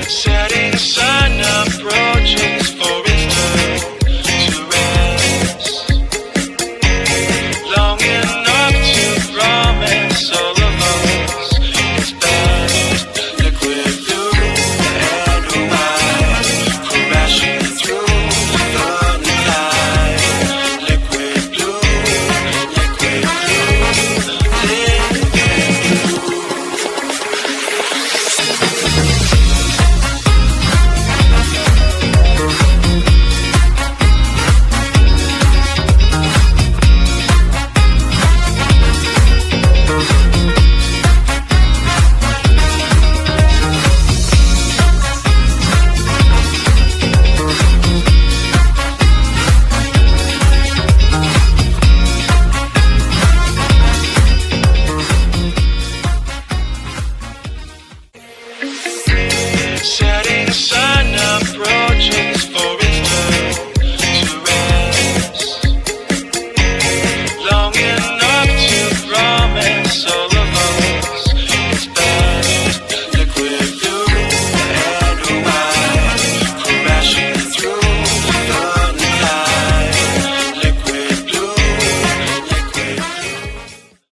Setting a sun approaches for its turn to rest. Long enough to promise all of us its best. Liquid blue and white, crashing through the night. Liquid blue, liquid blue, liquid blue. Set